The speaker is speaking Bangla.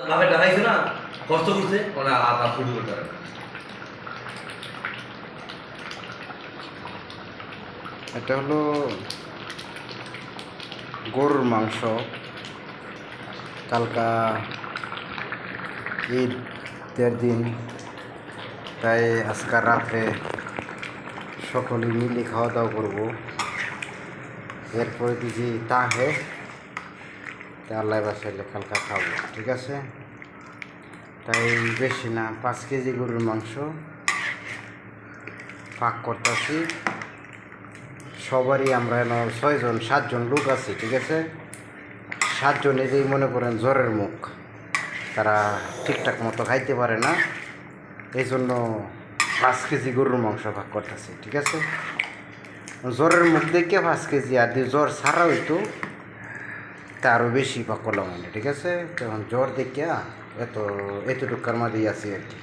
বাপের দেখাইছে না কষ্ট করছে ওরা আবার শুরু করতে পারে। এটা হলো গরুর মাংস। কালকা ঈদের দিন, তাই আজকাল রাত্রে সকলে মিলে খাওয়া দাওয়া করবো। এরপরে যদি তাহে আল্লাহ বাসাইলে কালকা খাবো, ঠিক আছে? তাই বেশি না, 5 কেজি গরুর মাংস পাক করতেছি। সবারই আমরা 7জন লোক আছি, ঠিক আছে? 7 জনেরই মনে করেন জ্বরের মুখ, তারা ঠিকঠাক মতো খাইতে পারে না, এই জন্য 5 কেজি গরুর মাংস ভাগ করতেছি, ঠিক আছে? জ্বরের মুখ দেখে 5 কেজি, আর যদি জ্বর ছাড়া হইতো তা আরও বেশি ভাগ করলাম, ঠিক আছে? তখন জ্বর দেখে এতটুকার মাঝেই আছি আর কি।